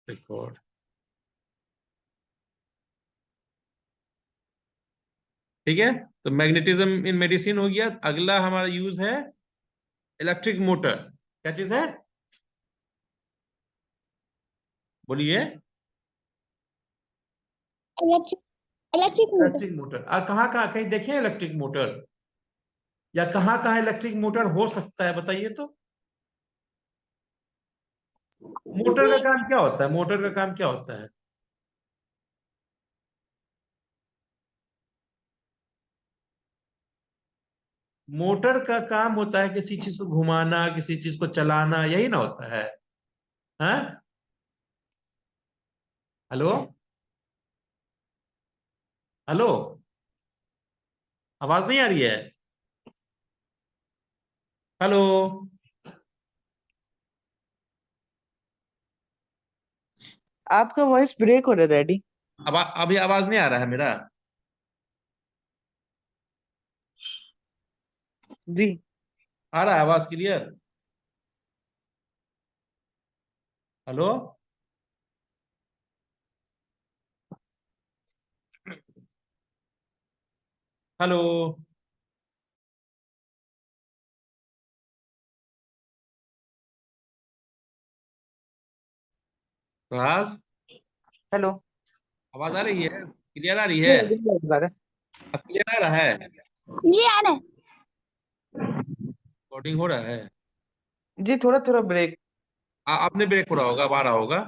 Record. ठीक है, तो मैग्नेटिज्म इन मेडिसिन हो गया। अगला हमारा यूज है इलेक्ट्रिक मोटर। क्या चीज है, बोलिए। Electric electric motor. Electric motor. और कहाँ कहाँ कहीं देखे इलेक्ट्रिक मोटर, या कहाँ कहाँ इलेक्ट्रिक मोटर हो सकता है, बताइए तो। मोटर जी का काम क्या होता है, मोटर का काम क्या होता है? मोटर का काम होता है किसी चीज को घुमाना, किसी चीज को चलाना, यही ना होता है। हाँ, हेलो हेलो, आवाज नहीं आ रही है? हेलो। आपका वॉइस ब्रेक हो रहा है डैडी। अब अभी आवाज नहीं आ रहा है मेरा? जी। आ रहा है आवाज क्लियर? हेलो। हेलो। राज, हेलो। आवाज आ रही है, क्लियर आ रही जी है? अभी आ रहा है। अब क्लियर आ रहा है? जी आ रहा है। रिकॉर्डिंग हो रहा है? जी थोड़ा थोड़ा ब्रेक। आपने ब्रेक हो रहा होगा, अब आ रहा होगा।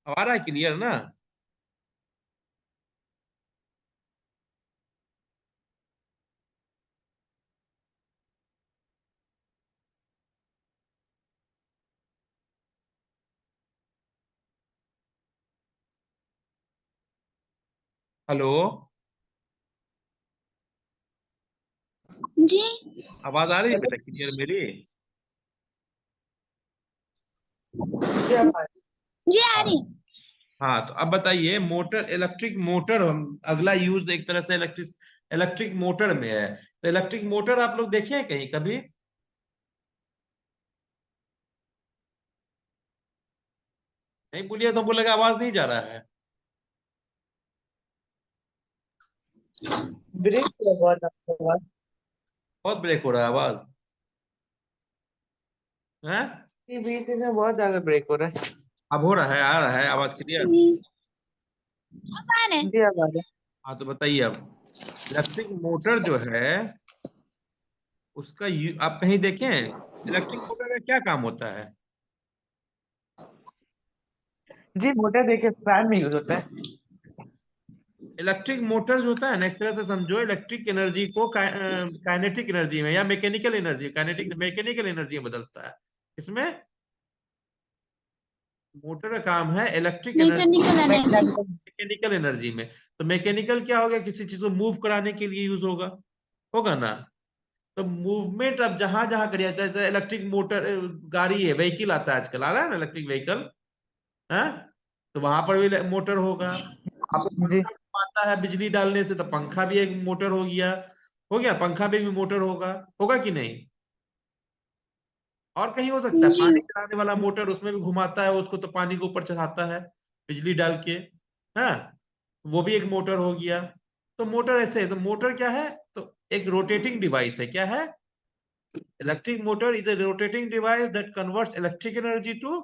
अब आ रहा है क्लियर ना? हेलो, जी आवाज आ रही है बेटा क्लियर मेरी? जी आप जी आ हाँ। रही। हाँ, तो अब बताइए, मोटर, इलेक्ट्रिक मोटर, हम अगला यूज एक तरह से इलेक्ट्रिक इलेक्ट्रिक मोटर में है। तो इलेक्ट्रिक मोटर आप लोग देखे हैं कहीं कभी? नहीं बोलिए तो बोलेगा आवाज नहीं जा रहा है। ब्रेक हो रहा है बहुत आपका आवाज। बहुत ब्रेक हो रहा है आवाज है। जी बीच में बहुत ज्यादा ब्रेक हो रहा है। अब हो रहा है, आ रहा है आवाज क्लियर? अब आ रहा है। जी अब आ रहा हाँ, तो बताइए अब, इलेक्ट्रिक मोटर जो है उसका आप कहीं देखें इलेक्ट्रिक मोटर का क्या काम होता है? है। जी मोटर देखिए फैन में यूज होता है। इलेक्ट्रिक मोटर जो होता है ना, एक तरह से समझो इलेक्ट्रिक एनर्जी को काइनेटिक एनर्जी में या mechanical energy, kinetic mechanical energy में बदलता है। इसमें मोटर का काम है electric energy, mechanical energy. Mechanical energy में। तो मैकेनिकल क्या हो गया, किसी चीज को मूव कराने के लिए यूज होगा, होगा ना। तो मूवमेंट अब जहां जहां करिए, चाहे इलेक्ट्रिक मोटर, गाड़ी है, व्हीकल आता है आजकल, आ रहा है ना इलेक्ट्रिक व्हीकल, है, तो वहां पर भी मोटर होगा। अब जी पंखा आता है बिजली डालने से, तो पंखा भी एक मोटर हो गया, हो गया, पंखा में भी मोटर होगा, होगा कि नहीं? और कहीं हो सकता है जी पानी चलाने वाला मोटर, उसमें भी घुमाता है उसको, तो पानी को ऊपर चढ़ाता है बिजली डाल के, हाँ, वो भी एक मोटर हो गया। तो मोटर ऐसे है, तो मोटर क्या है, तो एक रोटेटिंग डिवाइस है। क्या है? Electric motor is a rotating device that converts electric energy to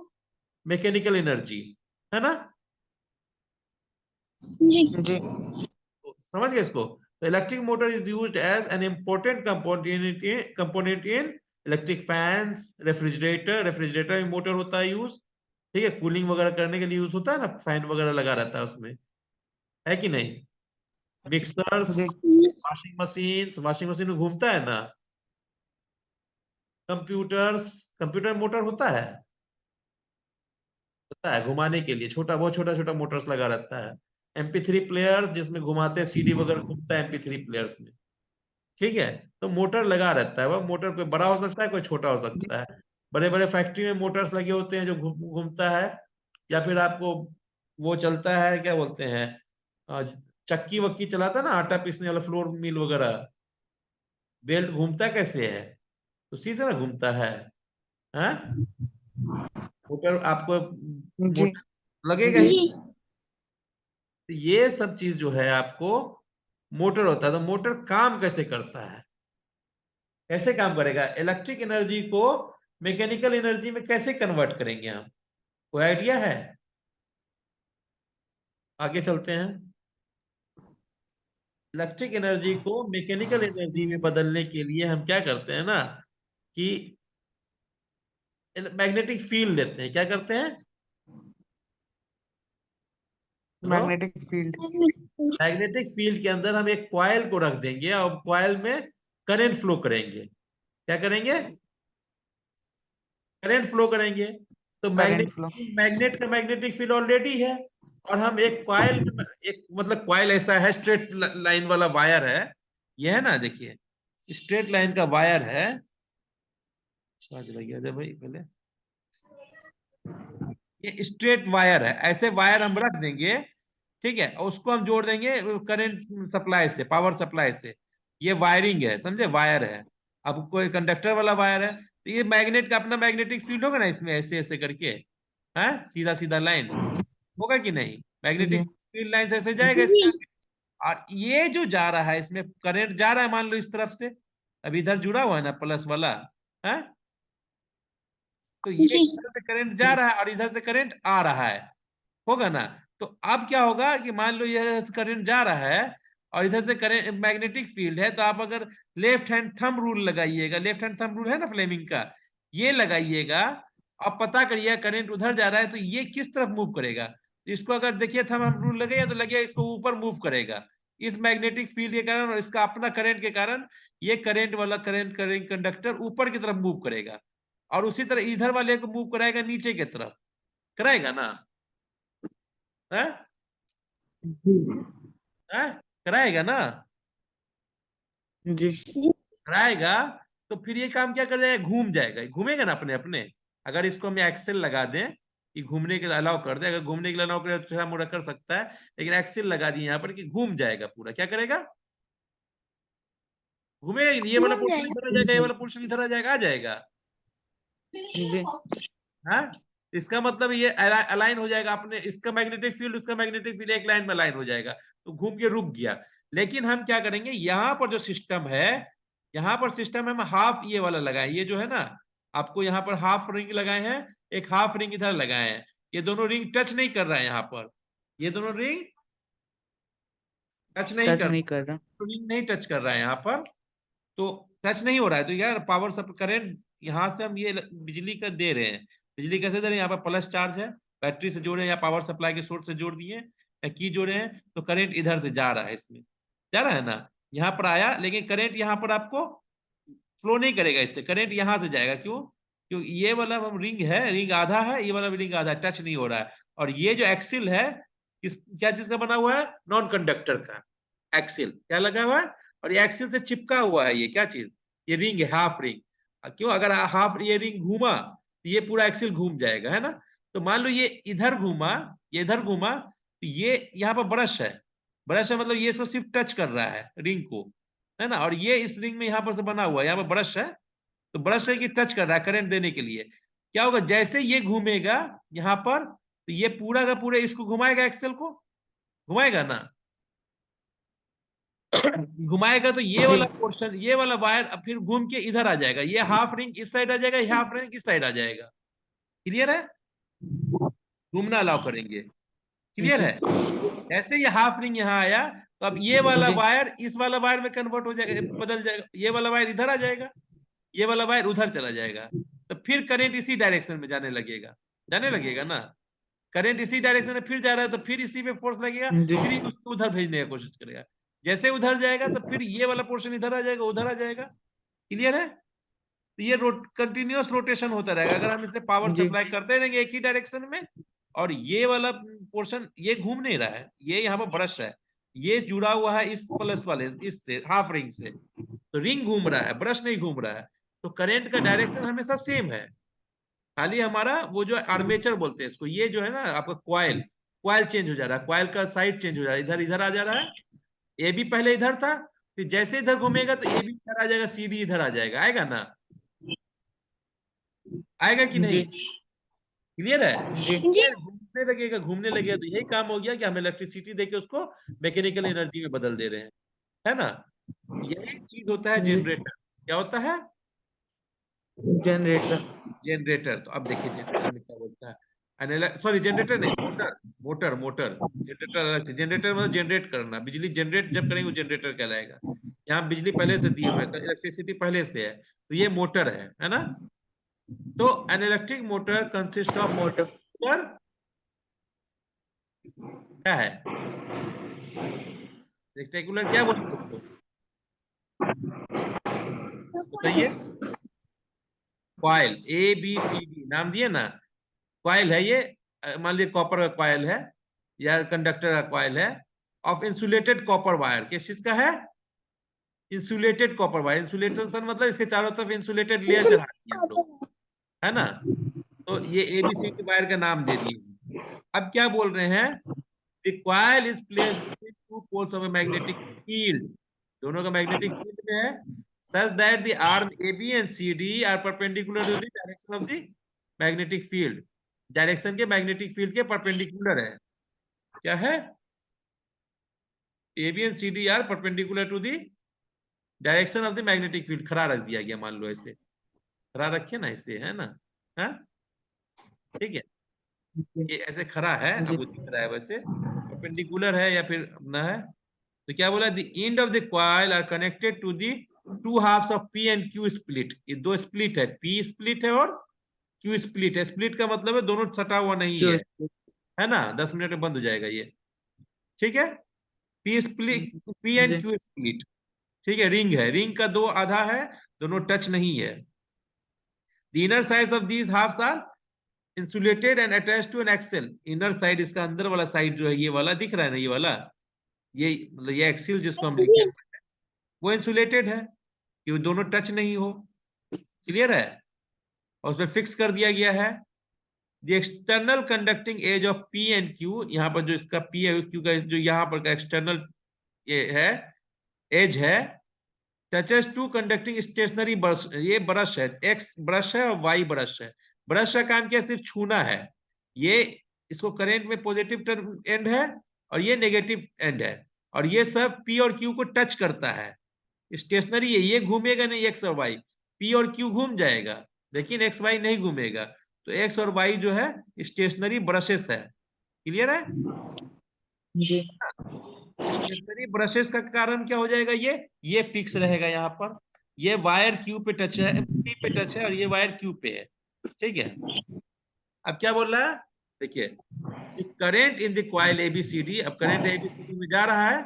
mechanical energy, है ना? जी जी तो समझ गए इसको? तो electric motor is used as an important component in electric fans, refrigerator, refrigerator में मोटर होता है यूज। ठीक है, कूलिंग वगैरह करने के लिए यूज होता है ना, फैन वगैरह लगा रहता है उसमें, है कि नहीं? मिक्सर्स, जी वॉशिंग मशीन में घूमता है ना। कंप्यूटर्स, कंप्यूटर मोटर होता है घुमाने के लिए, छोटा, बहुत छोटा छोटा मोटर्स लगा रहता है। MP3 प्लेयर्स जिसमें घुमाते हैं सीडी वगैरह, घूमता है MP3 प्लेयर्स में। ठीक है, तो मोटर लगा रहता है, वह मोटर कोई बड़ा हो सकता है, कोई छोटा हो सकता है। बड़े बड़े फैक्ट्री में मोटर्स लगे होते हैं जो घूमता है। या फिर आपको वो चलता है, क्या बोलते हैं, अ, चक्की वक्की चलाता है ना, आटा पीसने वाला, फ्लोर मिल वगैरह, बेल्ट घूमता कैसे है? उसी से ना घूमता है, हाँ? मोटर आपको जी मोटर लगेगा ही। जी तो ये सब चीज जो है आपको मोटर होता है। तो मोटर काम कैसे करता है, कैसे काम करेगा, इलेक्ट्रिक एनर्जी को मैकेनिकल एनर्जी में कैसे कन्वर्ट करेंगे हम, कोई आइडिया है? आगे चलते हैं। इलेक्ट्रिक एनर्जी को मैकेनिकल एनर्जी में बदलने के लिए हम क्या करते हैं ना कि मैग्नेटिक फील्ड लेते हैं। क्या करते हैं? Hello, magnetic field. Magnetic field के अंदर हम एक कॉइल को रख देंगे और कॉइल में करंट फ्लो करेंगे। क्या करेंगे? करंट फ्लो करेंगे। तो करंट मैग्नेट फ्लो। मैग्नेट का मैग्नेटिक फील्ड ऑलरेडी है, और हम एक कॉइल में एक मतलब कॉइल ऐसा है, स्ट्रेट लाइन वाला वायर है ये, है ना, देखिए स्ट्रेट लाइन का वायर है। चार्ज लग गया था भाई पहले। ये स्ट्रेट वायर है, ऐसे वायर हम रख देंगे, ठीक है, और उसको हम जोड़ देंगे करंट सप्लाई से, पावर सप्लाई से। ये वायरिंग है, समझे, वायर है। अब कोई कंडक्टर वाला वायर है, तो ये मैग्नेट का अपना मैग्नेटिक फील्ड होगा ना इसमें, ऐसे ऐसे करके, है सीधा सीधा लाइन होगा कि नहीं, मैग्नेटिक जी फील्ड लाइन से ऐसे जाएगा इसके जी आगे। और ये जो जा रहा है इसमें करंट जा रहा है, मान लो इस तरफ से, अब इधर जुड़ा हुआ है ना प्लस वाला, है, तो ये जी इधर से करंट जा रहा है और इधर से करंट आ रहा है, होगा ना। तो अब क्या होगा कि मान लो ये करंट जा रहा है और इधर से करंट मैग्नेटिक फील्ड है, तो आप अगर लेफ्ट हैंड थंब रूल लगाइएगा, लेफ्ट हैंड थंब रूल है ना फ्लेमिंग का, ये लगाइएगा, अब पता करिए करंट उधर जा रहा है तो ये किस तरफ मूव करेगा। तो इसको अगर देखिए थंब रूल लगेगा तो लगेगा इसको ऊपर मूव करेगा, इस मैग्नेटिक फील्ड के कारण और इसका अपना करंट के कारण ये करंट वाला करंट करंट कंडक्टर ऊपर की तरफ मूव करेगा, और उसी तरह इधर वाले को मूव कराएगा नीचे की तरफ, कराएगा ना, है है, कराएगा ना, जी कराएगा। तो फिर ये काम क्या कर जाएगा, घूम जाएगा, घूमेगा ना अपने अपने। अगर इसको हम एक्सेल लगा दें कि घूमने के लिए अलाउ कर दे, अगर घूमने के लिए अलाउ करे तो थोड़ा मोड़ा कर सकता है, लेकिन एक्सेल लगा दिए यहाँ पर कि घूम जाएगा पूरा, क्या करेगा, घूमेगा ही नहीं। ये वाला घूम पोर्शन जाएगा इधर आ जाएगा, ये वाला पोर्शन इधर आ जाएगा, आ जाएगा, जी हाँ। इसका मतलब ये अलाइन हो जाएगा अपने, इसका मैग्नेटिक फील्ड उसका मैग्नेटिक फील्ड एक लाइन में अलाइन हो जाएगा, तो घूम के रुक गया। लेकिन हम क्या करेंगे, यहाँ पर जो सिस्टम है, यहाँ पर सिस्टम हम हाफ ये वाला लगाए, ये जो है ना, आपको यहाँ पर हाफ रिंग लगाए हैं, एक हाफ रिंग इधर लगाए हैं, ये दोनों रिंग टच नहीं कर रहा है यहाँ पर, ये दोनों रिंग टच नहीं टच कर नहीं रहा कर है, रहा। तो रिंग नहीं टच कर रहा है यहाँ पर, तो टच नहीं हो रहा है। तो यार पावर सब करंट यहाँ से हम ये बिजली का दे रहे हैं, बिजली कैसे दे रहे हैं, यहाँ पर प्लस चार्ज है, बैटरी से जोड़े या पावर सप्लाई के सोर्स से जोड़ दिए या की जोड़े हैं, तो करंट इधर से जा रहा है, इसमें जा रहा है ना, यहाँ पर आया, लेकिन करंट यहाँ पर आपको फ्लो नहीं करेगा, इससे करंट यहाँ से जाएगा, क्यों, क्योंकि ये वाला हम रिंग है, रिंग आधा है, ये वाला भी रिंग आधा है, टच नहीं हो रहा है। और ये जो एक्सिल है, इस क्या चीज का बना हुआ है, नॉन कंडक्टर का एक्सिल, क्या लगा हुआ है, और ये एक्सिल से चिपका हुआ है, ये क्या चीज, ये रिंग है, हाफ रिंग। क्यों, अगर हाफ ये रिंग घूमा तो ये पूरा एक्सिल घूम जाएगा, है ना। तो मान लो ये इधर घूमा, ये इधर घूमा, तो ये यहाँ पर ब्रश है, ब्रश है मतलब ये इसको सिर्फ टच कर रहा है रिंग को, है ना, और ये इस रिंग में यहाँ पर से बना हुआ है, यहाँ पर ब्रश है, तो ब्रश है कि टच कर रहा है करंट देने के लिए। क्या होगा, जैसे ये घूमेगा यहाँ पर, तो ये पूरा का पूरा इसको घुमाएगा, एक्सेल को घुमाएगा ना, घुमाएगा, तो ये जी वाला पोर्शन, ये वाला वायर अब फिर घूम के इधर आ जाएगा, ये हाफ रिंग इस साइड आ जाएगा, ये हाफ रिंग इस साइड आ जाएगा। क्लियर है, घूमना अलाउ करेंगे, क्लियर जी है। ऐसे ये हाफ रिंग यहाँ आया, तो अब ये वाला जी वायर इस वाला वायर में कन्वर्ट हो जाएगा, बदल जाएगा, ये वाला वायर इधर आ जाएगा, ये वाला वायर उधर चला जाएगा, तो फिर करंट इसी डायरेक्शन में जाने लगेगा, जाने लगेगा ना, करंट इसी डायरेक्शन में फिर जा रहा है, तो फिर इसी पे फोर्स लगेगा, जी फिर उसको उधर भेजने की कोशिश करेगा, जैसे उधर जाएगा तो फिर ये वाला पोर्शन इधर आ जाएगा, उधर आ जाएगा। क्लियर है, तो ये कंटिन्यूअस रोटेशन होता रहेगा, अगर हम इसे पावर जी सप्लाई करते रहेंगे एक ही डायरेक्शन में, और ये वाला पोर्शन ये घूम नहीं रहा है, ये यहाँ पर ब्रश है, ये जुड़ा हुआ है इस प्लस वाले इससे, हाफ रिंग से, तो रिंग घूम रहा है, ब्रश नहीं घूम रहा है, तो करंट का डायरेक्शन हमेशा सेम है। खाली हमारा वो जो आर्मेचर बोलते हैं इसको, ये जो है ना आपका क्वाइल, क्वाइल चेंज हो जा रहा है, क्वाइल का साइड चेंज हो जा रहा है, इधर इधर आ जा रहा है, ए भी पहले इधर था, फिर जैसे इधर घूमेगा तो ए भी इधर आ जाएगा, सी डी इधर आ जाएगा, आएगा ना, आएगा कि जी नहीं, क्लियर है? जी जी घूमने लगेगा तो यही काम हो गया कि हम इलेक्ट्रिसिटी देके उसको मैकेनिकल एनर्जी में बदल दे रहे हैं, है ना? यही चीज होता है जी जनरेटर। क्या होता है? Generator generator. तो अब देखिए जनरेटर में क्या बोलता है, सॉरी जनरेटर नहीं, मोटर। मोटर जनरेटर अलग से। जनरेटर मतलब जनरेट करना, बिजली जनरेट जब करेंगे वो जनरेटर कहलाएगा। यहाँ बिजली पहले से दिए हुए है, इलेक्ट्रिसिटी पहले से है, तो ये मोटर है ना? तो an electric motor consist of motor motor, क्या है? रेक्टेकुलर क्या बोलते हैं उसको, बताइए? कॉइल, ABCD नाम दिए ना, कॉइल है ये। मान लीजिए कॉपर का कॉइल है या कंडक्टर का कॉइल है, ऑफ इंसुलेटेड कॉपर वायर। किस चीज का है? Insulated copper wire. इंसुलेशन मतलब इसके चारों तरफ इंसुलेटेड लेयर चढ़ा दिए हम लोग, है ना? तो ये ABCD वायर का नाम दे दिए। अब क्या बोल रहे हैं, the coil is placed between two poles of a magnetic field. दोनों का मैग्नेटिक फील्ड में है, such that the arm AB and CD are perpendicular to the direction of the magnetic field। Direction के मैग्नेटिक फील्ड के perpendicular है। क्या है? AB and CD are perpendicular to the direction of the magnetic field. खड़ा रख दिया गया, मान लो ऐसे खड़ा रखे ना, ऐसे, है ना? हाँ, ठीक है, ये ऐसे खड़ा है, जी अब वो दिख रहा है वैसे, परपेंडिकुलर है या फिर ना है। तो क्या बोला, the end of the coil are connected to the two halves of P and Q split. ये दो स्प्लिट है, P स्प्लिट है और Q स्प्लिट है। स्प्लिट का मतलब है दोनों सटा हुआ नहीं जो है ना? 10 मिनट में बंद हो जाएगा ये, ठीक है? P split, P and G Q split, ठीक है? रिंग है, रिंग का दो आधा है, दोनों टच नहीं है। The inner sides of these halves are insulated and attached to an axle. Inner side, इसका अंदर वाला साइड जो है, ये वाला दिख रहा है ना, ये वाला, ये मतलब ये एक्सिल जिसको हम लिखते जी हैं, वो इंसुलेटेड है कि वो दोनों टच नहीं हो। क्लियर है? और उसमें फिक्स कर दिया गया है the external conducting edge of P and Q। यहाँ पर जो इसका P है Q का जो यहाँ पर का एक्सटर्नल ये है, एज है, touches to conducting stationary brush. ये ब्रश है, X ब्रश है और Y ब्रश है। ब्रश का काम क्या, सिर्फ छूना है। ये इसको करंट में पॉजिटिव एंड है और ये नेगेटिव एंड है, और ये सब P और Q को टच करता है। स्टेशनरी है, ये घूमेगा नहीं X और Y, P और Q घूम जाएगा लेकिन X Y नहीं घूमेगा। तो X और Y जो है स्टेशनरी ब्रशेस है। क्लियर है? जी स्टेशनरी ब्रशेस का कारण क्या हो जाएगा, ये फिक्स रहेगा यहाँ पर। ये वायर Q पे टच है, P पे टच है, और ये वायर Q पे है, ठीक है? अब क्या बोल रहा है, देखिए, current in the coil ABCD। अब करंट ABCD में जा रहा है,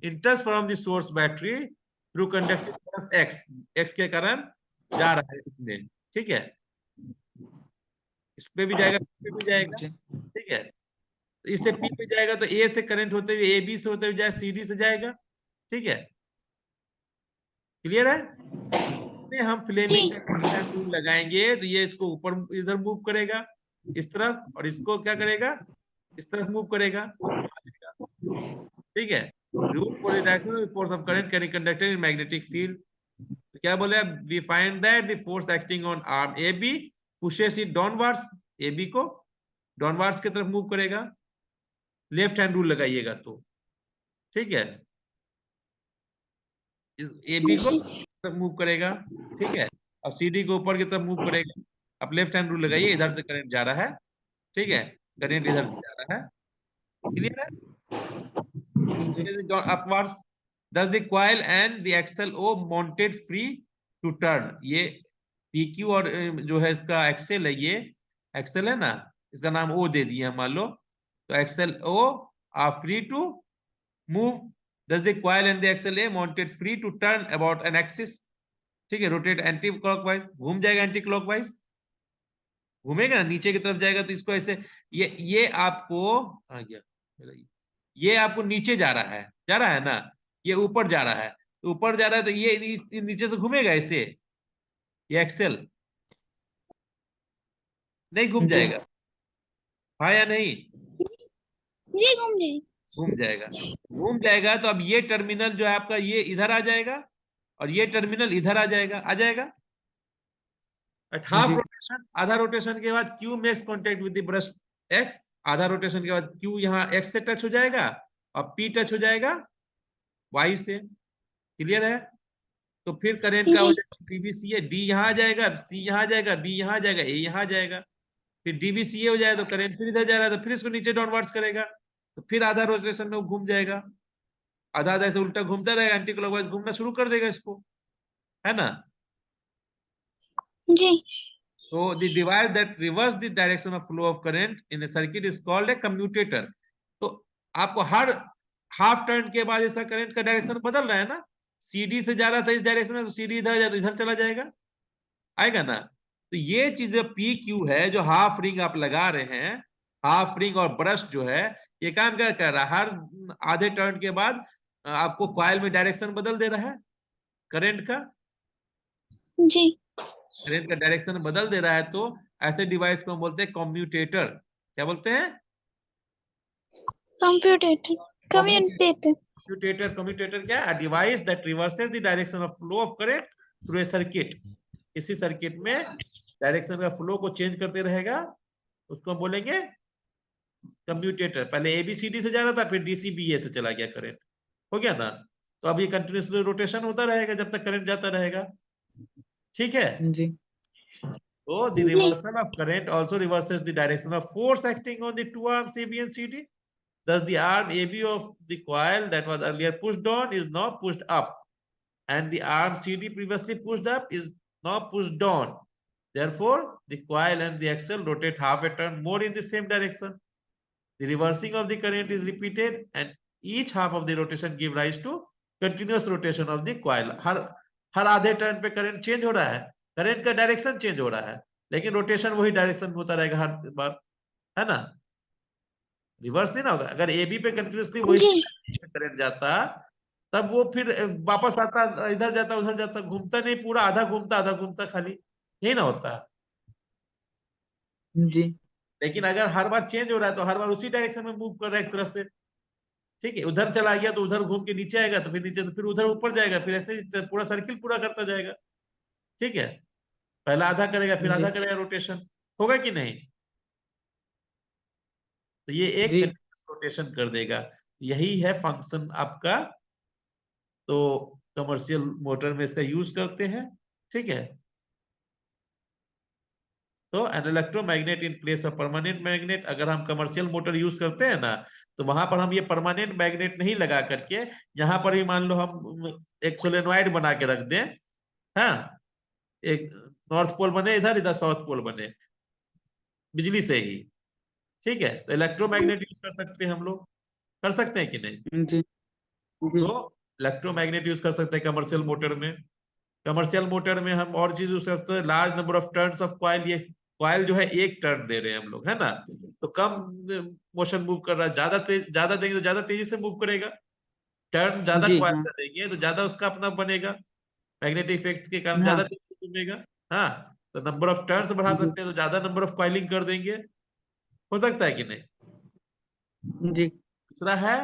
इंटर्स from the source battery through conducting plus X के कारण जा रहा है इसमें, ठीक है? इस पे भी जाएगा, P पे भी जाएगा, जी ठीक है? तो इससे P पे जाएगा तो A से करंट होते हुए AB से होते हुए जाए, CD से जाएगा, ठीक है? क्लियर है? में हम जी फ्लेमिंग का टूल लगाएंगे तो ये इसको ऊपर इधर मूव करेगा इस तरफ, और इसको क्या करेगा, इस तरफ मूव करेगा, ठीक है? Rule for the direction of force of current can conductor in magnetic field. तो क्या बोले, we find that the force acting on arm AB pushes it downwards. AB को डाउनवर्ड्स की तरफ मूव करेगा, लेफ्ट हैंड रूल लगाइएगा तो, ठीक है? AB को तरफ मूव करेगा, ठीक है? और CD को ऊपर की तरफ मूव करेगा। अब लेफ्ट हैंड रूल लगाइए, इधर से करंट जा रहा है, ठीक है? करंट इधर से जा रहा है, क्लियर है? जी upwards, thus the coil and the axle O mounted free to turn। ये PQ और जो है इसका एक्सेल है, ये एक्सेल है ना, इसका नाम O दे दिया मान लो, तो Excel O are free to move, thus the coil and the axle A mounted free to turn about an axis, ठीक है? रोटेट एंटी क्लॉकवाइज, घूम जाएगा एंटी क्लॉकवाइज, घूमेगा ना, नीचे की तरफ जाएगा तो इसको ऐसे, ये आपको आ गया, ये आपको नीचे जा रहा है ना, ये ऊपर जा रहा है, तो ऊपर जा रहा है तो ये नीचे से घूमेगा ऐसे, ये एक्सेल नहीं घूम जी जाएगा, हाँ या नहीं? जी घूम जाए घूम जाएगा। घूम जाएगा तो अब ये टर्मिनल जो है आपका, ये इधर आ जाएगा और ये टर्मिनल इधर आ जाएगा, एट हाफ जी। रोटेशन, आधा रोटेशन के बाद Q makes contact with the brush X, आधा रोटेशन के बाद Q यहाँ X से टच हो जाएगा और P टच हो जाएगा Y से। क्लियर है? तो फिर करंट का हो जी जाएगा PBCA, D यहाँ आ जाएगा, C यहाँ आ जाएगा, B यहाँ आ जाएगा, A यहाँ आ जाएगा, फिर DBCA हो जाएगा, तो करंट फिर इधर जा रहा है, तो फिर इसको नीचे डाउनवर्ड्स करेगा, तो फिर आधा रोटेशन में वो घूम जाएगा, आधा आधा ऐसे उल्टा घूमता रहेगा, एंटी क्लॉकवाइज घूमना शुरू कर देगा इसको, है ना? जी So the device that reverse the direction of flow of current in a circuit is called a commutator. तो आपको हर हाफ टर्न के बाद इसका करंट का डायरेक्शन बदल रहा है ना, CD से जा रहा था इस डायरेक्शन में, तो CD इधर जाए तो इधर चला जाएगा, आएगा ना? तो ये चीज PQ है जो हाफ रिंग आप लगा रहे हैं, हाफ रिंग और ब्रश जो है, ये काम क्या कर रहा है, हर आधे टर्न के बाद आपको कॉइल में डायरेक्शन बदल दे रहा है, करंट का जी करंट का डायरेक्शन बदल दे रहा है। तो ऐसे डिवाइस को हम बोलते हैं कम्यूटेटर। क्या बोलते हैं? कंप्यूटेटर कम्यूटेटर कम्यूटेटर क्या है? Device that reverses the direction of flow of current through a circuit. इसी सर्किट में डायरेक्शन का फ्लो को चेंज करते रहेगा, उसको हम बोलेंगे कम्यूटेटर। पहले ABCD से जा रहा था, फिर DCBA से चला गया करंट, हो गया ना? तो अब ये कंटिन्यूअसली रोटेशन होता रहेगा जब तक करंट जाता रहेगा, ठीक है? जी। So the ji reversal of current also reverses the direction of force acting on the two arms AB and CD. Thus the arm AB of the coil that was earlier pushed down is now pushed up, and the arm CD previously pushed up is now pushed down. Therefore, the coil and the axle rotate half a turn more in the same direction. The reversing of the current is repeated, and each half of the rotation give rise to continuous rotation of the coil. हर आधे turn पे current change हो रहा है, current का direction change हो रहा है, लेकिन रोटेशन वही डायरेक्शन में होता रहेगा हर बार, है ना? रिवर्स नहीं ना होगा। अगर AB पे कंटिन्यूअसली वही जी करंट जाता, तब वो फिर वापस आता, इधर जाता उधर जाता, घूमता नहीं पूरा, आधा घूमता खाली, यही ना होता। जी। लेकिन अगर हर बार चेंज हो रहा है तो हर बार उसी डायरेक्शन में मूव कर रहा है एक तरह से, ठीक है? उधर चला गया तो उधर घूम के नीचे आएगा, तो फिर नीचे से फिर उधर ऊपर जाएगा, फिर ऐसे ही पूरा सर्किल पूरा करता जाएगा, ठीक है? पहला आधा करेगा, फिर आधा जी। करेगा, रोटेशन होगा कि नहीं? तो ये एक जी। रोटेशन कर देगा, यही है फंक्शन आपका। तो कमर्शियल मोटर में इसका यूज करते हैं, ठीक है? तो an electromagnet in place of permanent magnet, अगर हम कमर्शियल मोटर यूज करते हैं ना, तो वहां पर हम ये परमानेंट मैग्नेट नहीं लगा करके, यहाँ पर भी मान लो हम एक सोलेनॉइड बना के रख दें, हाँ, एक नॉर्थ पोल बने इधर, इधर साउथ पोल बने, बिजली से ही, ठीक है? तो इलेक्ट्रोमैग्नेट यूज कर सकते हैं हम लोग, कर सकते हैं कि नहीं? जी। जी। तो इलेक्ट्रोमैग्नेट यूज कर सकते हैं कमर्शियल मोटर में। कमर्शियल मोटर में हम और चीज यूज करते हैं, large number of turns of coil. ये कॉइल जो है एक टर्न दे रहे हैं हम लोग, है ना? तो कम मोशन मूव कर रहा है, ज्यादा देंगे तो ज्यादा तेजी से मूव करेगा, टर्न ज्यादा जी। कॉइल हाँ। का देंगे तो ज्यादा उसका अपना बनेगा, मैग्नेटिक इफेक्ट के कारण हाँ। ज्यादा तेजी से घूमेगा। हाँ, तो नंबर ऑफ टर्न्स बढ़ा जी। सकते हैं तो ज्यादा नंबर ऑफ कॉइलिंग कर देंगे, हो सकता है कि नहीं? जी। दूसरा है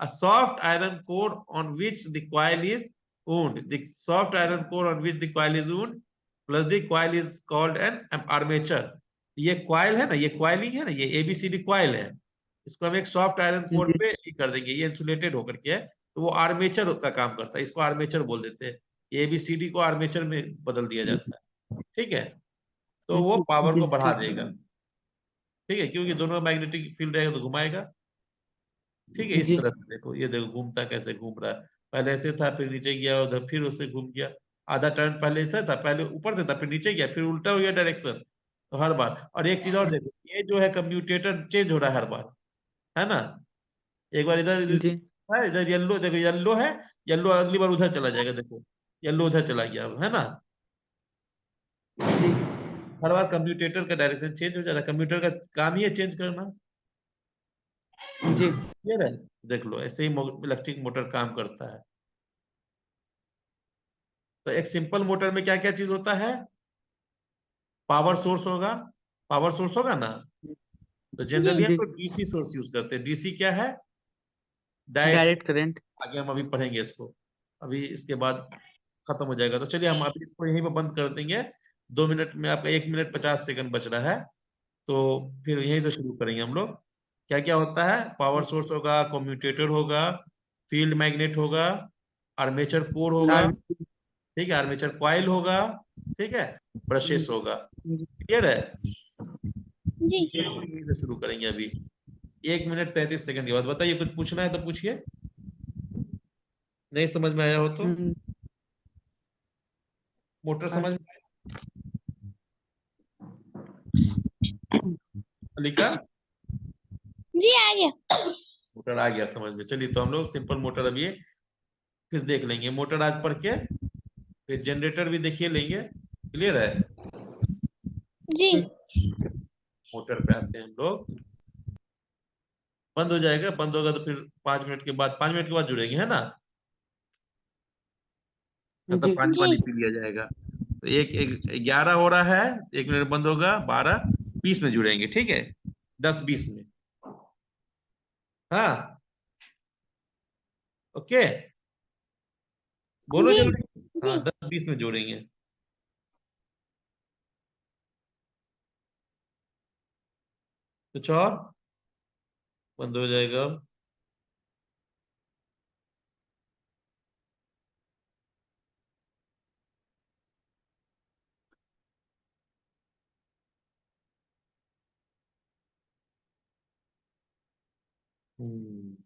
a soft iron core on which the coil is wound. The soft iron core on which the coil is wound plus the coil is called an armature. ये कॉइल है ना, ये कॉइलिंग है ना, ये ABCD कॉइल है, इसको हम एक सॉफ्ट आयरन कोर जी। पे ही कर देंगे, ये इंसुलेटेड होकर के है, तो वो आर्मेचर का काम करता है, इसको आर्मेचर बोल देते हैं। ABCD को आर्मेचर में बदल दिया जाता है, ठीक है? तो वो पावर जी। को बढ़ा ठीक। देगा, ठीक है, क्योंकि दोनों मैग्नेटिक फील्ड रहेगा तो घुमाएगा, ठीक है? इस जी। तरह से देखो, ये देखो घूमता कैसे घूम रहा है, पहले ऐसे था, फिर नीचे गया, उधर फिर उससे घूम गया, आधा टर्न पहले से था, पहले ऊपर से था, फिर नीचे गया, फिर उल्टा हो गया डायरेक्शन, तो हर बार। और एक चीज और देखो, ये जो है कम्यूटेटर चेंज हो रहा है हर बार, है ना? एक बार इधर जी। है, इधर येलो, देखो येलो है, येलो अगली बार उधर चला जाएगा, देखो येलो उधर चला गया अब, है ना? जी। हर बार कम्यूटेटर का डायरेक्शन चेंज हो जा रहा है, कम्यूटर का काम ही है चेंज करना, जी। क्लियर है? देख लो, ऐसे ही इलेक्ट्रिक मोटर काम करता है। तो एक सिंपल मोटर में क्या क्या चीज होता है? पावर सोर्स होगा, पावर सोर्स होगा ना, तो जनरली हम जी। लोग DC सोर्स यूज करते हैं। DC क्या है? डायरेक्ट। Direct current. आगे हम अभी पढ़ेंगे इसको, अभी इसके बाद खत्म हो जाएगा, तो चलिए हम अभी इसको यहीं पर बंद कर देंगे। 2 मिनट में आपका 1 मिनट 50 सेकंड बच रहा है। तो फिर यहीं से शुरू करेंगे हम लोग। क्या क्या होता है? पावर सोर्स होगा, कम्यूटेटर होगा, फील्ड मैग्नेट होगा, आर्मेचर कोर होगा, आर्मी। ठीक है, आर्मेचर कॉइल होगा, ठीक है, ब्रशेस होगा। क्लियर है? जी। यहीं से शुरू करेंगे अभी। 1 मिनट 33 सेकंड के बाद बताइए, कुछ पूछना है तो पूछिए, नहीं समझ में आया हो तो। मोटर समझ में लिखा? जी आ गया। मोटर आ गया समझ में। चलिए तो हम लोग सिंपल मोटर अभी फिर देख लेंगे, मोटर आज पढ़ के फिर जनरेटर भी देखिए लेंगे। क्लियर है? जी। मोटर पे आते हैं हम लोग। बंद हो जाएगा, बंद होगा तो फिर 5 मिनट के बाद, 5 मिनट के बाद जुड़ेंगे, है ना? तब जी। पानी जी। वानी पी लिया जाएगा। तो एक, एक 11 हो रहा है, 1 मिनट बंद होगा, 12:20 में जुड़ेंगे, ठीक है, 10:20 में। हाँ, ओके, बोलो जी। जल्दी। हाँ, जी। 10:20 में जोड़ेंगे। कुछ और? बंद हो जाएगा अब। हम्म